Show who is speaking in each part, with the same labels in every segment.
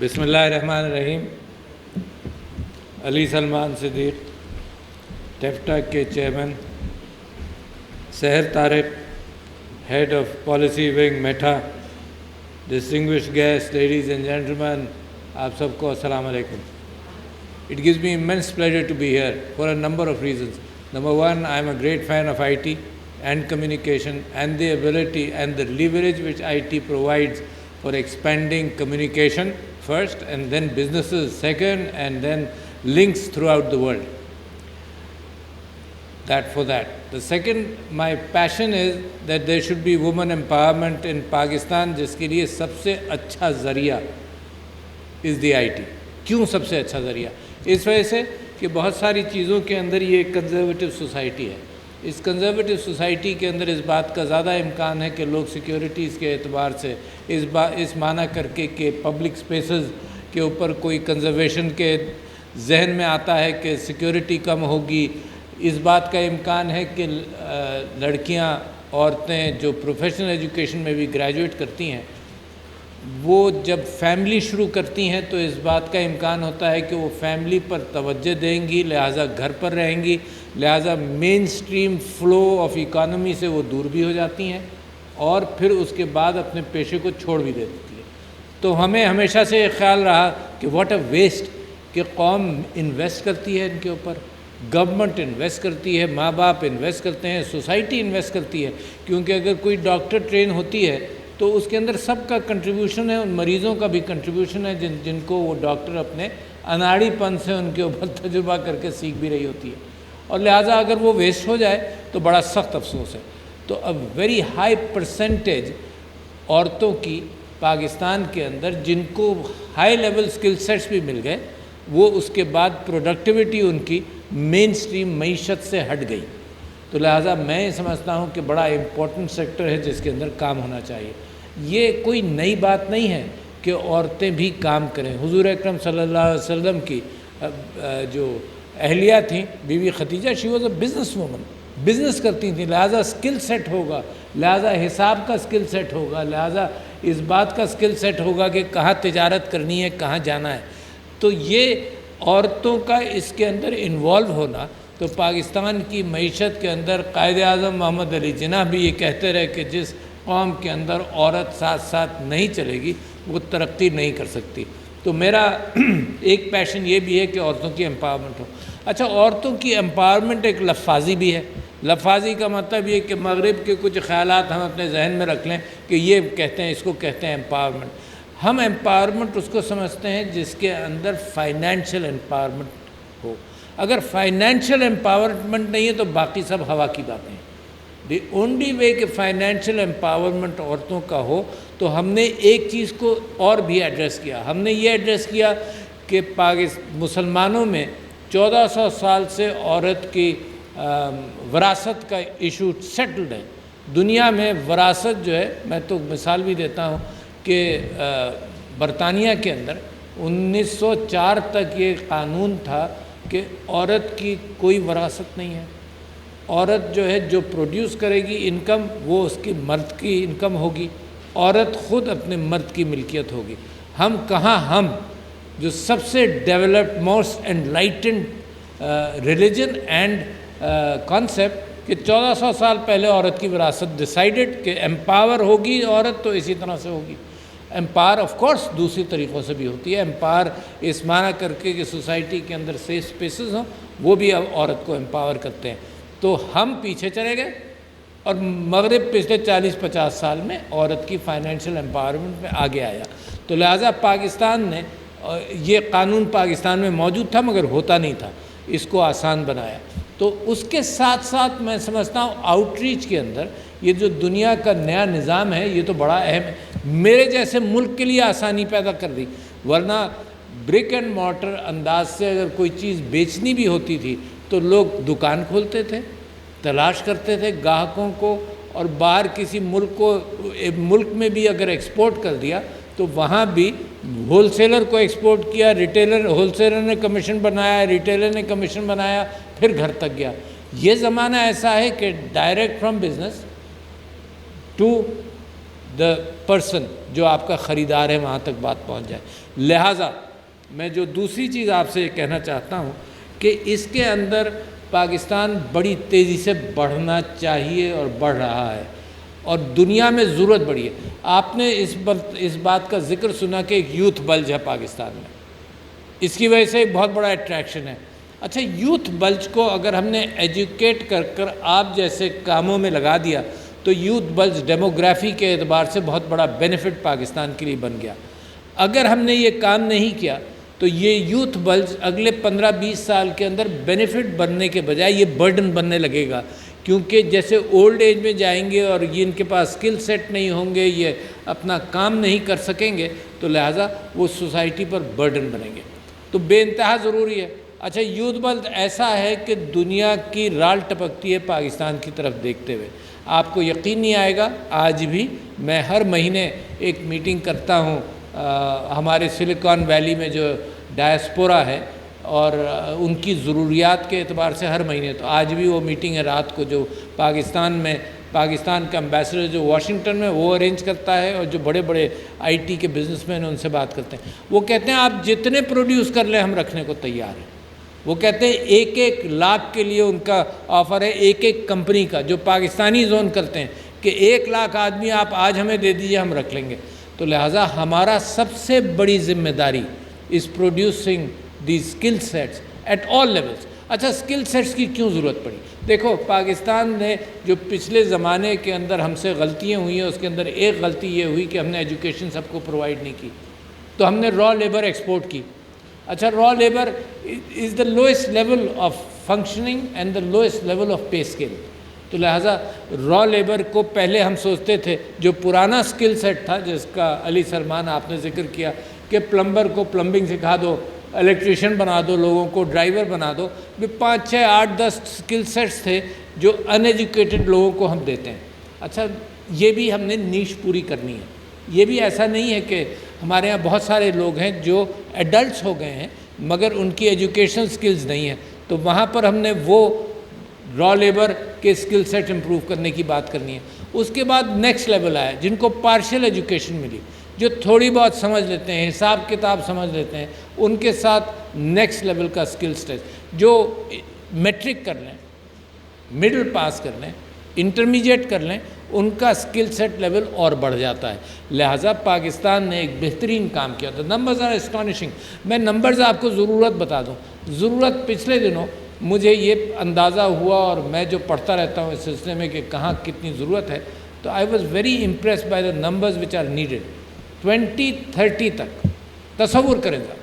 Speaker 1: بسم اللہ الرحمن الرحیم. علی سلمان صدیق, ٹیفٹا کے chairman, Sehar Tariq, head of policy wing Meta, distinguished guest, ladies and gentlemen, آپ سب کو السلام علیکم. It gives me immense pleasure to be here for a number of reasons. Number one, I am a great fan of IT and communication and the ability and the leverage which IT provides for expanding communication first, and then businesses second, and then links throughout the world. The second, my passion is that there should be women empowerment in Pakistan, جس کے لیے سب سے اچھا ذریعہ is the IT. کیوں سب سے اچھا ذریعہ؟ اس وجہ سے کہ بہت ساری چیزوں کے اندر یہ ایک کنزرویٹو سوسائٹی ہے. اس کنزرویٹو سوسائٹی کے اندر اس بات کا زیادہ امکان ہے کہ لوگ سیکیورٹیز کے اعتبار سے اس معنی کر کے کہ پبلک سپیسز کے اوپر کوئی کنزرویشن کے ذہن میں آتا ہے کہ سیکیورٹی کم ہوگی. اس بات کا امکان ہے کہ لڑکیاں, عورتیں جو پروفیشنل ایجوکیشن میں بھی گریجویٹ کرتی ہیں, وہ جب فیملی شروع کرتی ہیں تو اس بات کا امکان ہوتا ہے کہ وہ فیملی پر توجہ دیں گی, لہٰذا گھر پر رہیں گی, لہٰذا مین اسٹریم فلو آف اکانومی سے وہ دور بھی ہو جاتی ہیں اور پھر اس کے بعد اپنے پیشے کو چھوڑ بھی دیتی ہے. تو ہمیں ہمیشہ سے یہ خیال رہا کہ واٹ اے ویسٹ کہ قوم انویسٹ کرتی ہے ان کے اوپر, گورنمنٹ انویسٹ کرتی ہے, ماں باپ انویسٹ کرتے ہیں, سوسائٹی انویسٹ کرتی ہے. کیونکہ اگر کوئی ڈاکٹر ٹرین ہوتی ہے تو اس کے اندر سب کا کنٹریبیوشن ہے, ان مریضوں کا بھی کنٹریبیوشن ہے جن کو وہ ڈاکٹر اپنے اناڑی پن سے ان کے اوپر تجربہ کر کے سیکھ بھی رہی ہوتی ہے, اور لہٰذا اگر وہ ویسٹ ہو جائے تو بڑا سخت افسوس ہے. تو اب ویری ہائی پرسنٹیج عورتوں کی پاکستان کے اندر جن کو ہائی لیول سکل سیٹس بھی مل گئے, وہ اس کے بعد پروڈکٹیوٹی ان کی مین اسٹریم معیشت سے ہٹ گئی. تو لہٰذا میں سمجھتا ہوں کہ بڑا امپورٹنٹ سیکٹر ہے جس کے اندر کام ہونا چاہیے. یہ کوئی نئی بات نہیں ہے کہ عورتیں بھی کام کریں. حضور اکرم صلی اللہ علیہ وسلم کی جو اہلیہ تھیں, Bibi Khadija, she was a business woman, business کرتی تھیں, لہٰذا اسکل سیٹ ہوگا, لہٰذا حساب کا اسکل سیٹ ہوگا, لہٰذا اس بات کا اسکل سیٹ ہوگا کہ کہاں تجارت کرنی ہے, کہاں جانا ہے. تو یہ عورتوں کا اس کے اندر انوالو ہونا, تو پاکستان کی معیشت کے اندر قائد اعظم محمد علی جناح بھی یہ کہتے رہے کہ جس قوم کے اندر عورت ساتھ ساتھ نہیں چلے گی وہ ترقی نہیں کر سکتی. تو میرا ایک پیشن یہ بھی ہے کہ عورتوں کی امپاورمنٹ ہو. اچھا, عورتوں کی امپاورمنٹ ایک لفاظی بھی ہے. لفاظی کا مطلب یہ کہ مغرب کے کچھ خیالات ہم اپنے ذہن میں رکھ لیں کہ یہ کہتے ہیں, اس کو کہتے ہیں امپاورمنٹ. ہم امپاورمنٹ اس کو سمجھتے ہیں جس کے اندر فائنینشیل امپاورمنٹ ہو. اگر فائنینشیل امپاورمنٹ نہیں ہے تو باقی سب ہوا کی باتیں ہیں. دی اونلی وے کہ فائنینشیل امپاورمنٹ عورتوں کا ہو, تو ہم نے ایک چیز کو اور بھی ایڈریس کیا. ہم نے یہ ایڈریس کیا کہ مسلمانوں میں 1400 سال سے عورت کی وراثت کا ایشو سیٹلڈ ہے. دنیا میں وراثت جو ہے, میں تو مثال بھی دیتا ہوں کہ برطانیہ کے اندر 1904 تک یہ قانون تھا کہ عورت کی کوئی وراثت نہیں ہے. عورت جو ہے جو پروڈیوس کرے گی انکم, وہ اس کی مرد کی انکم ہوگی. عورت خود اپنے مرد کی ملکیت ہوگی. ہم کہاں, ہم جو سب سے developed most enlightened religion and concept کہ 1400 سال پہلے عورت کی وراثت ڈیسائیڈڈ کہ امپاور ہوگی عورت تو اسی طرح سے ہوگی. امپاور آف کورس دوسری طریقوں سے بھی ہوتی ہے. امپاور اس معنی کر کے کہ سوسائٹی کے اندر سیف اسپیسز ہوں, وہ بھی اب عورت کو امپاور کرتے ہیں. تو ہم پیچھے چلے گئے اور مغرب پچھلے 40-50 سال میں عورت کی فائنینشیل امپاورمنٹ میں آگے آیا. تو لہٰذا پاکستان نے, یہ قانون پاکستان میں موجود تھا مگر ہوتا نہیں تھا, اس کو آسان بنایا. تو اس کے ساتھ ساتھ میں سمجھتا ہوں آؤٹ ریچ کے اندر یہ جو دنیا کا نیا نظام ہے یہ تو بڑا اہم ہے. میرے جیسے ملک کے لیے آسانی پیدا کر دی, ورنہ برک اینڈ مارٹر انداز سے اگر کوئی چیز بیچنی بھی ہوتی تھی تو لوگ دکان کھولتے تھے, تلاش کرتے تھے گاہکوں کو, اور باہر کسی ملک میں بھی اگر ایکسپورٹ کر دیا تو وہاں بھی ہول سیلر کو ایکسپورٹ کیا, ہول سیلر نے کمیشن بنایا, ریٹیلر نے کمیشن بنایا, پھر گھر تک گیا. یہ زمانہ ایسا ہے کہ direct from business to the person جو آپ کا خریدار ہے وہاں تک بات پہنچ جائے. لہٰذا میں جو دوسری چیز آپ سے کہنا چاہتا ہوں کہ اس کے اندر پاکستان بڑی تیزی سے بڑھنا چاہیے اور بڑھ رہا ہے اور دنیا میں ضرورت بڑی ہے. آپ نے اس بات کا ذکر سنا کہ ایک یوتھ بلج ہے پاکستان میں, اس کی وجہ سے ایک بہت بڑا اٹریکشن ہے. اچھا, یوتھ بلج کو اگر ہم نے ایجوکیٹ کر آپ جیسے کاموں میں لگا دیا تو یوتھ بلج ڈیموگرافی کے اعتبار سے بہت بڑا بینیفٹ پاکستان کے لیے بن گیا. اگر ہم نے یہ کام نہیں کیا تو یہ یوتھ بلج اگلے 15-20 سال کے اندر بینیفٹ بننے کے بجائے یہ برڈن بننے لگے گا, کیونکہ جیسے اولڈ ایج میں جائیں گے اور یہ ان کے پاس اسکل سیٹ نہیں ہوں گے, یہ اپنا کام نہیں کر سکیں گے, تو لہٰذا وہ سوسائٹی پر برڈن بنیں گے. تو بے انتہا ضروری ہے. اچھا, یوتھ بلج ایسا ہے کہ دنیا کی رال ٹپکتی ہے پاکستان کی طرف دیکھتے ہوئے. آپ کو یقین نہیں آئے گا, آج بھی میں ہر مہینے ایک میٹنگ کرتا ہوں ہمارے سلیکان ویلی میں جو ڈائسپورا ہے اور ان کی ضروریات کے اعتبار سے ہر مہینے. تو آج بھی وہ میٹنگ ہے رات کو جو پاکستان کا امبیسڈر جو واشنگٹن میں وہ ارینج کرتا ہے, اور جو بڑے بڑے آئی ٹی کے بزنس مین ان سے بات کرتے ہیں. وہ کہتے ہیں آپ جتنے پروڈیوس کر لیں ہم رکھنے کو تیار ہیں. وہ کہتے ہیں 1-1 لاکھ کے لیے ان کا آفر ہے, ایک کمپنی کا جو پاکستانی زون کرتے ہیں کہ 1 لاکھ آدمی آپ آج ہمیں دے دیجئے ہم رکھ لیں گے. تو لہٰذا ہمارا سب سے بڑی ذمہ داری is producing the skill sets at all levels. اچھا, اسکل سیٹس کی کیوں ضرورت پڑی؟ دیکھو, پاکستان نے جو پچھلے زمانے کے اندر ہم سے غلطیاں ہوئی ہیں اس کے اندر ایک غلطی یہ ہوئی کہ ہم نے ایجوکیشن سب کو پرووائڈ نہیں کی, تو ہم نے را لیبر ایکسپورٹ کی. اچھا, را labour is the lowest level of functioning and the lowest level of pay scale. تو لہٰذا را لیبر کو پہلے ہم سوچتے تھے جو پرانا اسکل سیٹ تھا جس کا علی سلمان آپ نے ذکر کیا کہ پلمبر کو پلمبنگ سکھا دو, الیکٹریشین بنا دو, لوگوں کو ڈرائیور بنا دو, 5, 6, 8, 10 اسکل سیٹس تھے جو ان ایجوکیٹڈ لوگوں کو ہم دیتے ہیں. اچھا, یہ بھی ہم نے نیش پوری کرنی ہے. یہ بھی ایسا نہیں ہے کہ ہمارے ہاں بہت سارے لوگ ہیں جو ایڈلٹس ہو گئے ہیں مگر ان کی ایجوکیشنل سکلز نہیں ہیں, تو وہاں پر ہم نے وہ را لیبر کے اسکل سیٹ امپروو کرنے کی بات کرنی ہے. اس کے بعد نیکسٹ لیول آیا جن کو پارشل ایجوکیشن ملی, جو تھوڑی بہت سمجھ لیتے ہیں, حساب کتاب سمجھ لیتے ہیں, ان کے ساتھ نیکسٹ لیول کا اسکل سیٹ. جو میٹرک کر لیں, مڈل پاس کر لیں, انٹرمیڈیٹ کر لیں, ان کا اسکل سیٹ لیول اور بڑھ جاتا ہے. لہٰذا پاکستان نے ایک بہترین کام کیا تھا. Numbers are اسٹانشنگ. میں نمبرز آپ کو ضرورت بتا دوں. ضرورت پچھلے دنوں مجھے یہ اندازہ ہوا, اور میں جو پڑھتا رہتا ہوں اس سلسلے میں کہ کہاں کتنی ضرورت ہے, تو I was very impressed by the numbers which are needed. 2030 تک تصور کریں گا,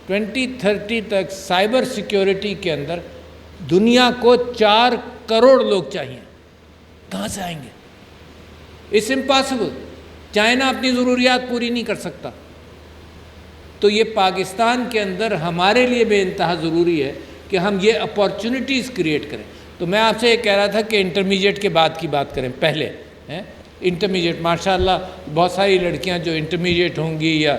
Speaker 1: 2030 تک سائبر سیکیورٹی کے اندر دنیا کو 4 کروڑ لوگ چاہیے. کہاں سے آئیں گے؟ It's impossible. چائنا اپنی ضروریات پوری نہیں کر سکتا. تو یہ پاکستان کے اندر ہمارے لیے بے انتہا ضروری ہے کہ ہم یہ اپارچونیٹیز کریٹ کریں. تو میں آپ سے یہ کہہ رہا تھا کہ انٹرمیڈیٹ کے بعد کی بات کریں. پہلے انٹرمیڈیٹ, ماشاء اللہ بہت ساری لڑکیاں جو انٹرمیڈیٹ ہوں گی یا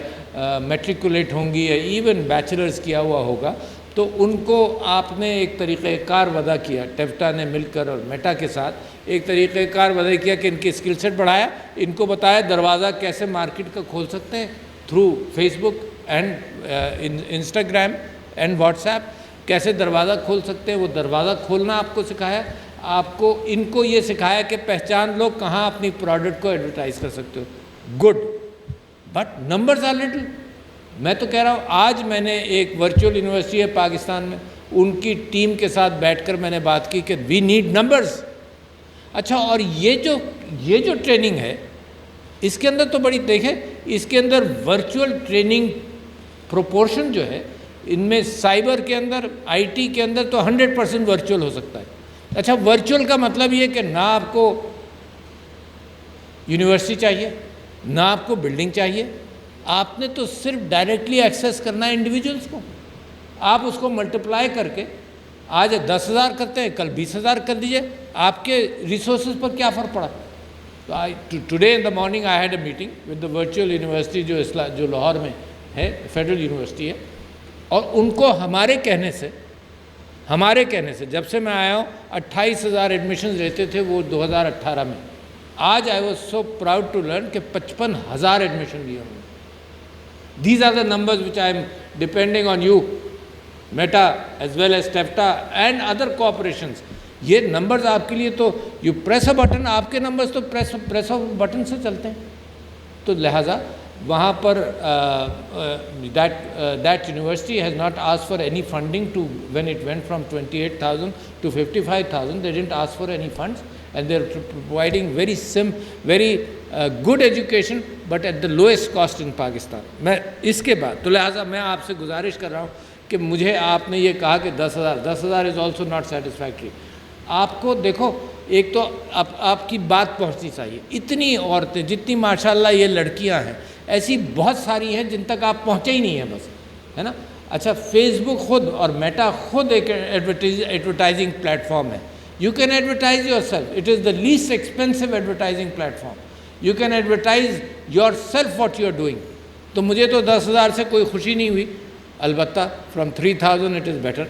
Speaker 1: میٹریکولیٹ ہوں گی یا ایون بیچلرز کیا ہوا ہوگا, تو ان کو آپ نے ایک طریقہ کار وضع کیا, ٹیفٹا نے مل کر اور میٹا کے ساتھ ایک طریقہ کار وضع کیا کہ ان کی اسکل سیٹ بڑھایا, ان کو بتایا دروازہ کیسے مارکیٹ کا کھول سکتے ہیں through Facebook and Instagram and WhatsApp, کیسے دروازہ کھول سکتے ہیں. وہ دروازہ کھولنا آپ کو سکھایا. آپ کو ان کو یہ سکھایا کہ پہچان لو کہاں اپنی پروڈکٹ کو ایڈورٹائز کر سکتے ہو. Good, but numbers are little. میں تو کہہ رہا ہوں, آج میں نے ایک ورچوئل یونیورسٹی ہے پاکستان میں, ان کی ٹیم کے ساتھ بیٹھ کر میں نے بات کی کہ وی نیڈ نمبرز. اچھا, اور یہ جو ٹریننگ ہے اس کے اندر تو بڑی دیکھیں, اس کے اندر ورچوئل ٹریننگ پروپورشن جو ہے ان میں سائبر کے اندر, آئی ٹی کے اندر تو 100% ورچوئل ہو سکتا ہے. اچھا, ورچوئل کا مطلب یہ کہ نہ آپ کو یونیورسٹی چاہیے, نہ آپ کو بلڈنگ چاہیے, آپ نے تو صرف ڈائریکٹلی ایکسیس کرنا ہے انڈیویجولس کو. آپ اس کو ملٹیپلائی کر کے آج 10,000 کرتے ہیں, کل 20,000 کر دیجئے, آپ کے ریسورسز پر کیا فرق پڑا. تو today in the morning I had a meeting with the virtual university جو لاہور میں ہے, فیڈرل یونیورسٹی ہے, اور ان کو ہمارے کہنے سے جب سے میں آیا ہوں 28,000 ایڈمیشنز لیتے تھے وہ 2018 میں, آج I was so proud to learn کہ 55,000 ایڈمیشن لیے انہوں نے. These are the numbers which I am depending on you, Meta as well as ٹیفٹا اینڈ ادر کوآپریشنز. یہ نمبرز آپ کے لیے تو یو پریس اے بٹن, آپ کے نمبرز تو پریس آف بٹن سے چلتے ہیں. تو لہٰذا وہاں پر that university has not asked for any funding to when it went from 28,000 to 55,000. They didn't ask for any funds and they're providing very good education but at the lowest cost in Pakistan. میں اس کے بعد تو لہٰذا میں آپ سے گزارش کر رہا ہوں کہ مجھے آپ نے یہ کہا کہ 10,000 is also not satisfactory. آپ کو دیکھو ایک تو آپ کی بات پہنچنی چاہیے. اتنی عورتیں جتنی ماشاءاللہ یہ لڑکیاں ہیں ایسی بہت ساری ہیں جن تک آپ پہنچے ہی نہیں ہیں بس, ہے نا. اچھا فیس بک خود اور میٹا خود ایک ایڈورٹائزنگ پلیٹ فارم ہے. You can advertise yourself, it is the least expensive advertising platform. You can advertise yourself what you are doing. تو مجھے تو 10,000 سے کوئی خوشی نہیں ہوئی, البتہ from 3,000 it is better.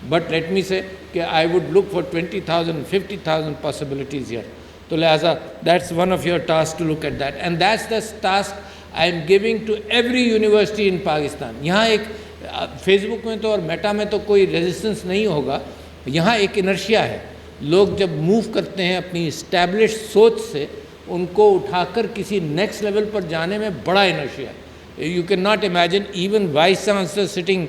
Speaker 1: But let me say کہ I would look for 20,000 50,000 possibilities here. تو لہٰذا that's one of your task to look at that and that's the task I am giving to every university in Pakistan. یہاں ایک face بک میں تو اور meta میں تو کوئی ریزسٹنس نہیں ہوگا, یہاں ایک انرشیا ہے. لوگ جب موو کرتے ہیں اپنی اسٹیبلش سوچ سے, ان کو اٹھا کر کسی نیکسٹ لیول پر جانے میں بڑا انرشیا ہے. You can not imagine even vice chancellor sitting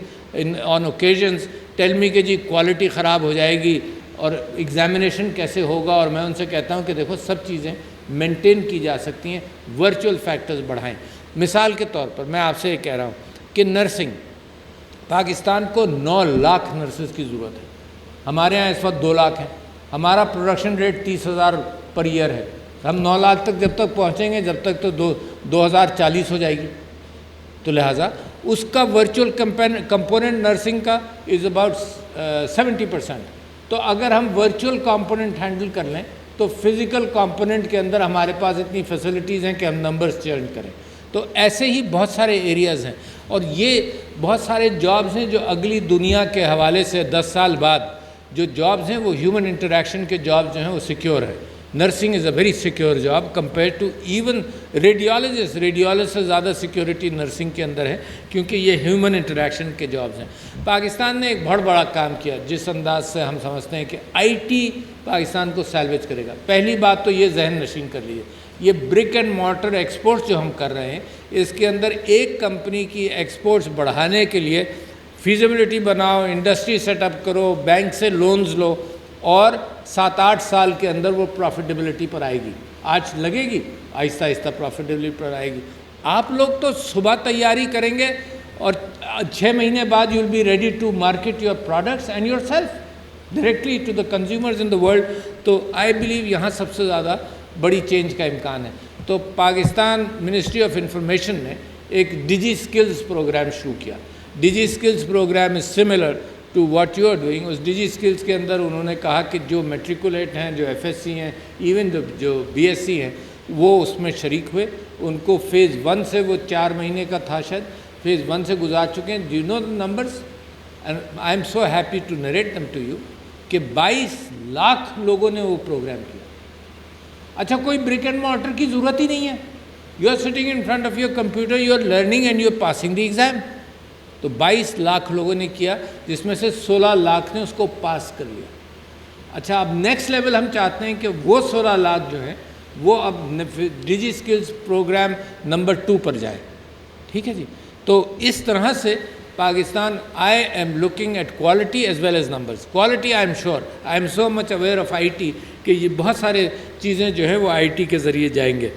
Speaker 1: on occasions tell me کہ جی کوالٹی خراب ہو جائے گی اور ایگزامینیشن کیسے ہوگا. اور میں ان سے کہتا ہوں کہ دیکھو سب چیزیں مینٹین کی جا سکتی ہیں, ورچوئل فیکٹرز بڑھائیں. مثال کے طور پر میں آپ سے یہ کہہ رہا ہوں کہ نرسنگ, پاکستان کو 9 لاکھ نرسز کی ضرورت ہے. ہمارے ہاں اس وقت 2 لاکھ ہیں. ہمارا پروڈکشن ریٹ 30,000 پر ایئر ہے. ہم 9 لاکھ تک جب تک پہنچیں گے, جب تک تو 2040 ہو جائے گی. تو لہٰذا اس کا ورچوئل کمپوننٹ نرسنگ کا از اباؤٹ 70%. تو اگر ہم ورچوئل کمپوننٹ ہینڈل کر لیں تو فزیکل کمپوننٹ کے اندر ہمارے پاس اتنی فیسلٹیز ہیں کہ ہم نمبرز چرن کریں. تو ایسے ہی بہت سارے ایریاز ہیں اور یہ بہت سارے جابز ہیں جو اگلی دنیا کے حوالے سے 10 سال بعد جو جابز ہیں وہ ہیومن انٹریکشن کے جاب جو ہیں وہ سیکیور ہیں. Nursing is a very secure job compare to even radiologist. Radiologist سے زیادہ سیکیورٹی نرسنگ کے اندر ہے کیونکہ یہ ہیومن انٹریکشن کے جابز ہیں. پاکستان نے ایک بہت بڑا کام کیا جس انداز سے ہم سمجھتے ہیں کہ آئی ٹی پاکستان کو سیلویج کرے گا. پہلی بات تو یہ ذہن نشین کر لیجیے, یہ برک اینڈ مارٹر ایکسپورٹس جو ہم کر رہے ہیں اس کے اندر ایک کمپنی کی ایکسپورٹس بڑھانے کے لیے فیزیبلٹی بناؤ, انڈسٹری سیٹ اپ کرو, بینک سے لونز لو اور 7-8 سال کے اندر وہ پروفیٹیبلٹی پر آئے گی. آج لگے گی, آہستہ آہستہ پروفیٹیبلٹی پر آئے گی. آپ لوگ تو صبح تیاری کریں گے اور 6 مہینے بعد you will be ready to market your products and yourself directly to the consumers in the world. تو آئی بلیو یہاں سب سے زیادہ بڑی چینج کا امکان ہے. تو پاکستان منسٹری آف انفارمیشن نے ایک ڈیجی اسکلز پروگرام شروع کیا. DigiSkills program is similar to what you are doing. اس ڈیجی اسکلز کے اندر انہوں نے کہا کہ جو میٹریکولیٹ ہیں, جو ایف ایس سی ہیں, ایون جو بی ایس سی ہیں, وہ اس میں شریک ہوئے. ان کو فیز 1 سے وہ 4 مہینے کا تھا شاید, فیز 1 سے گزار چکے ہیں. Do you know the numbers? And I am so happy to narrate them to you کہ 22 لاکھ لوگوں نے وہ پروگرام کیا. اچھا کوئی برک اینڈ مارٹر کی ضرورت ہی نہیں ہے. You are sitting in front of your computer, you are learning and you are passing the exam. تو 22 لاکھ لوگوں نے کیا جس میں سے 16 لاکھ نے اس کو پاس کر لیا. اچھا اب نیکسٹ لیول ہم چاہتے ہیں کہ وہ 16 لاکھ جو ہیں وہ اب ڈیجی اسکلز پروگرام نمبر 2 پر جائے. ٹھیک ہے جی. تو اس طرح سے Pakistan, I am looking at quality as well as numbers. Quality I am sure, I am so much aware of I T کہ یہ بہت سارے چیزیں جو ہیں وہ آئی ٹی کے ذریعے جائیں گے.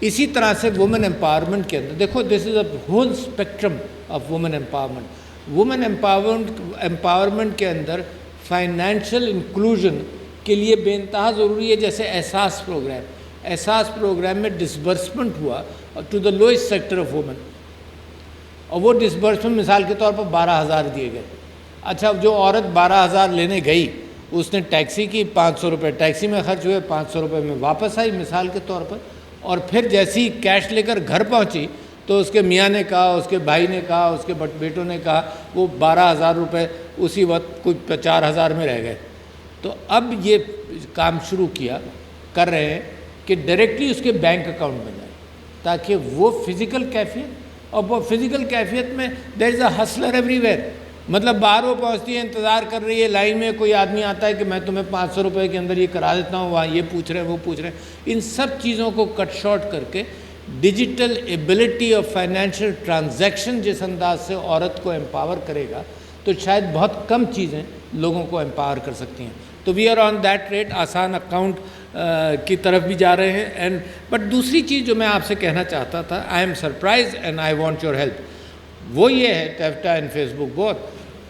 Speaker 1: اسی طرح سے وومن امپاورمنٹ کے اندر دیکھو, this is a whole spectrum of women empowerment. Women empowerment کے اندر فائنینشیل انکلوژن کے لیے بے انتہا ضروری ہے. جیسے احساس پروگرام, احساس پروگرام میں ڈسبرسمنٹ ہوا to the lowest sector of women, اور وہ ڈسبرسمنٹ مثال کے طور پر 12,000 دیے گئے. اچھا جو عورت 12,000 لینے گئی اس نے ٹیکسی کی, 500 روپے ٹیکسی میں خرچ ہوئے, 500 روپے میں واپس آئی مثال کے طور پر. اور پھر جیسی کیش لے کر گھر پہنچی تو اس کے میاں نے کہا, اس کے بھائی نے کہا, اس کے بیٹوں نے کہا وہ 12,000 روپے اسی وقت کچھ 4,000 میں رہ گئے. تو اب یہ کام شروع کیا کر رہے ہیں کہ ڈائریکٹلی اس کے بینک اکاؤنٹ میں جائے، تاکہ وہ فزیکل کیفیت، اور وہ فزیکل کیفیت میں دیر از اے ہسلر ایوری ویئر، مطلب باہر وہ پہنچتی ہے، انتظار کر رہی ہے لائن میں، کوئی آدمی آتا ہے کہ میں تمہیں 500 روپے کے اندر یہ کرا دیتا ہوں، وہاں یہ پوچھ رہے ہیں وہ پوچھ رہے ہیں۔ ان سب چیزوں کو کٹ شارٹ کر کے ڈیجیٹل ایبلٹی اور فائنینشیل ٹرانزیکشن جس انداز سے عورت کو امپاور کرے گا تو شاید بہت کم چیزیں لوگوں کو امپاور کر سکتی ہیں۔ تو we are on that rate, آسان اکاؤنٹ کی طرف بھی جا رہے ہیں۔ بٹ دوسری چیز جو میں آپ سے کہنا چاہتا تھا، I am surprised and I want your help, وہ یہ ہے ٹیفٹا اینڈ فیس بک بوتھ،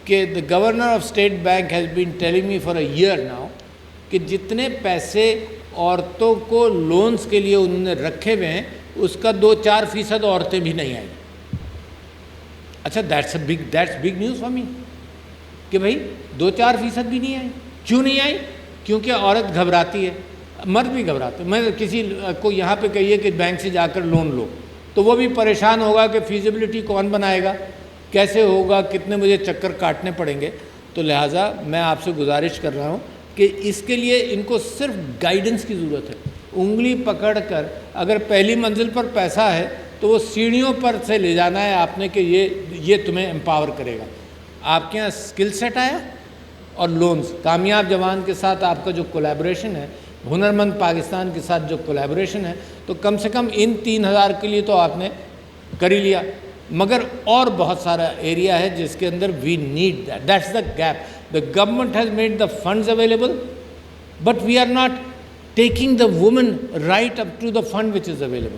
Speaker 1: کہ the governor of State Bank has been telling me for a year now کہ جتنے پیسے عورتوں کو لونز کے لیے انہوں نے رکھے ہوئے ہیں اس کا 2-4% عورتیں بھی نہیں آئیں۔ اچھا that's big news for me, کہ بھائی 2-4% بھی نہیں آئیں۔ کیوں نہیں آئی؟ کیونکہ عورت گھبراتی ہے، مرد بھی گھبراتے ہیں۔ میں کسی کو یہاں پہ کہیے کہ بینک سے جا کر لون لو تو وہ بھی پریشان ہوگا کہ فیزیبلٹی کون بنائے گا، کیسے ہوگا، کتنے مجھے چکر کاٹنے پڑیں گے۔ تو لہٰذا میں آپ سے گزارش کر رہا ہوں کہ اس کے لیے ان کو صرف گائیڈنس کی ضرورت ہے، انگلی پکڑ کر، اگر پہلی منزل پر پیسہ ہے تو وہ سیڑھیوں پر سے لے جانا ہے آپ نے کہ یہ تمہیں امپاور کرے گا۔ آپ کے یہاں اسکل سیٹ آیا اور لونز، کامیاب جوان کے ساتھ آپ کا جو کولیبریشن ہے، ہنرمند پاکستان کے ساتھ جو کولیبریشن ہے، تو کم سے کم ان 3000 کے لیے تو آپ نے کر ہی لیا، مگر اور بہت سارا ایریا ہے جس کے اندر we need that's the gap. The government has made the funds available but we are not taking the women right up to the fund which is available.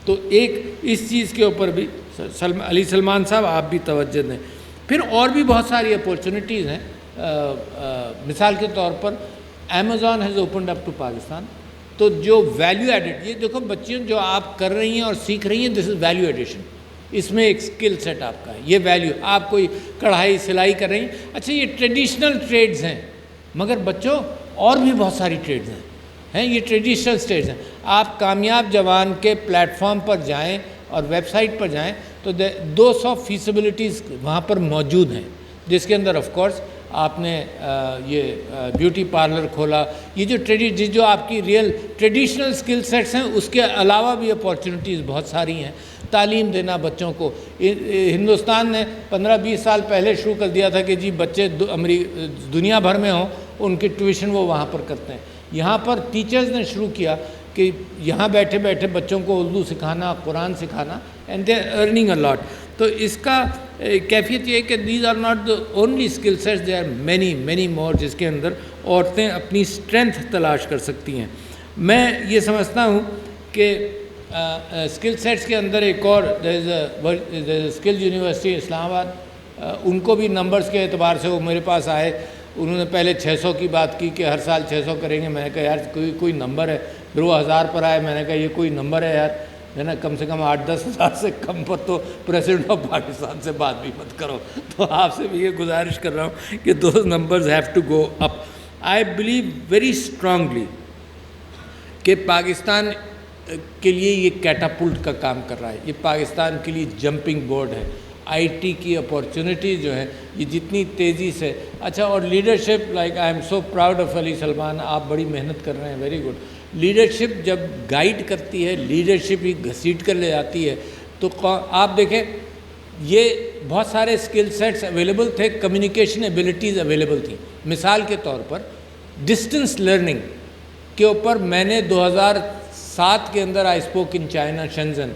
Speaker 1: تو ایک اس چیز کے اوپر بھی علی سلمان صاحب آپ بھی توجہ دیں۔ پھر اور بھی بہت ساری اپورچونیٹیز ہیں، مثال کے طور پر Amazon has opened up to Pakistan, تو جو ویلیو ایڈڈ، یہ دیکھو بچیوں جو آپ کر رہی ہیں اور سیکھ رہی ہیں، دس از ویلیو ایڈیشن، اس میں ایک اسکل سیٹ آپ کا ہے، یہ ویلیو، آپ کوئی کڑھائی سلائی کر رہی ہیں، اچھا یہ ٹریڈیشنل ٹریڈز ہیں، مگر بچوں اور بھی بہت ساری ٹریڈز ہیں، یہ ٹریڈیشنل ٹریڈز ہیں۔ آپ کامیاب جوان کے پلیٹ فارم پر جائیں اور ویب سائٹ پر جائیں تو 200 فیسیبلٹیز وہاں پر موجود ہیں، جس کے اندر آف کورس آپ نے یہ بیوٹی پارلر کھولا، یہ جو آپ کی ریئل ٹریڈیشنل سکل سیٹس ہیں، اس کے علاوہ بھی اپورچونیٹیز بہت ساری ہیں۔ تعلیم دینا بچوں کو، ہندوستان نے 15-20 سال پہلے شروع کر دیا تھا کہ جی بچے دنیا بھر میں ہوں ان کی ٹیوشن وہ وہاں پر کرتے ہیں۔ یہاں پر ٹیچرز نے شروع کیا کہ یہاں بیٹھے بیٹھے بچوں کو اردو سکھانا، قرآن سکھانا، and they are earning a lot. تو اس کا کیفیت یہ ہے کہ these are not the only skill sets, they are many more, جس کے اندر عورتیں اپنی اسٹرینتھ تلاش کر سکتی ہیں۔ میں یہ سمجھتا ہوں کہ اسکل سیٹس کے اندر ایک اور اسکل یونیورسٹی اسلام آباد، ان کو بھی نمبرز کے اعتبار سے وہ میرے پاس آئے، انہوں نے پہلے 600 کی بات کی کہ ہر سال 600 کریں گے، میں نے کہا یار کوئی نمبر ہے، پھر وہ 1000 پر آئے، میں نے کہا یہ کوئی نمبر ہے یار، ہے نا، کم سے کم 8-10 ہزار سے کم پر تو پریزیڈنٹ آف پاکستان سے بات بھی مت کرو۔ تو آپ سے بھی یہ گزارش کر رہا ہوں کہ those numbers have to go up. I believe very strongly کہ پاکستان کے لیے یہ کیٹاپلٹ کا کام کر رہا ہے، یہ پاکستان کے لیے جمپنگ بورڈ ہے۔ آئی ٹی کی اپورچونیٹیز جو ہیں یہ جتنی تیزی سے، اچھا، اور leadership, like I am so proud of Ali Salman, آپ بڑی محنت کر رہے ہیں، ویری گڈ۔ لیڈرشپ جب گائیڈ کرتی ہے، لیڈرشپ ہی گھسیٹ کر لے جاتی ہے، تو آپ دیکھیں یہ بہت سارے اسکل سیٹس اویلیبل تھے، کمیونیکیشن ایبلٹیز اویلیبل تھیں۔ مثال کے طور پر ڈسٹنس لرننگ کے اوپر میں نے 2007 کے اندر آئی اسپوک ان چائنا شنزن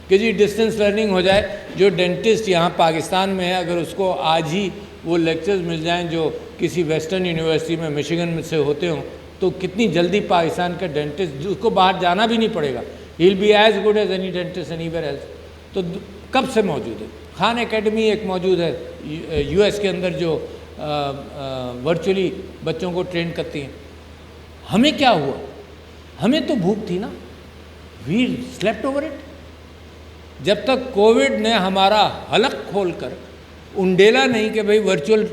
Speaker 1: کہ جی ڈسٹنس لرننگ ہو جائے، جو ڈینٹسٹ یہاں پاکستان میں ہے اگر اس کو آج ہی وہ لیکچرز مل جائیں جو کسی ویسٹرن یونیورسٹی میں مشیگن میں سے ہوتے ہوں، تو کتنی جلدی پاکستان کا ڈینٹسٹ، اس کو باہر جانا بھی نہیں پڑے گا، he will be as good as any dentist anywhere else. تو کب سے موجود ہے؟ خان اکیڈمی ایک موجود ہے یو ایس کے اندر جو ورچولی بچوں کو ٹرین کرتی ہیں۔ ہمیں کیا ہوا؟ ہمیں تو بھوک تھی نا، وی سلیپٹ اوور اٹ۔ جب تک کووڈ نے ہمارا حلق کھول کر انڈیلا نہیں کہ بھئی ورچوئل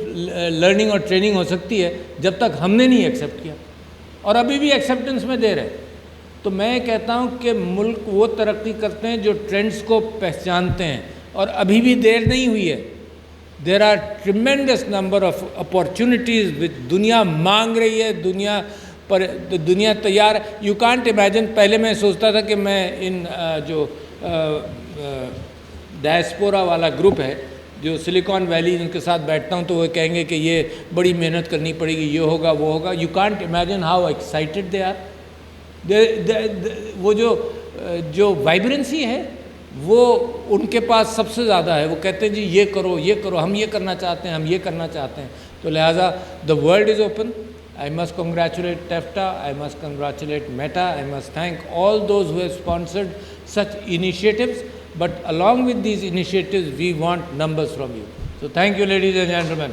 Speaker 1: لرننگ اور ٹریننگ ہو سکتی ہے، جب تک ہم نے نہیں ایکسیپٹ کیا، اور ابھی بھی ایکسیپٹنس میں دے رہے۔ تو میں کہتا ہوں کہ ملک وہ ترقی کرتے ہیں جو ٹرینڈز کو پہچانتے ہیں، اور ابھی بھی دیر نہیں ہوئی ہے۔ There are tremendous number of opportunities which دنیا مانگ رہی ہے، دنیا پر دنیا تیار ہے. You can't imagine. پہلے میں سوچتا تھا کہ میں ان جو ڈائسپورا والا گروپ ہے جو سلیکان ویلی ان کے ساتھ بیٹھتا ہوں تو وہ کہیں گے کہ یہ بڑی محنت کرنی پڑے گی, یہ ہوگا وہ ہوگا. You can't imagine how excited they are. وہ جو وائبرنسی ہے وہ ان کے پاس سب سے زیادہ ہے. وہ کہتے ہیں جی یہ کرو یہ کرو, ہم یہ کرنا چاہتے ہیں, ہم یہ کرنا چاہتے ہیں. تو لہٰذا the world is open. I must congratulate TEFTA, I must congratulate Meta, I must thank all those who have sponsored such initiatives. But along with these initiatives, we want numbers from you. So thank you, ladies and gentlemen.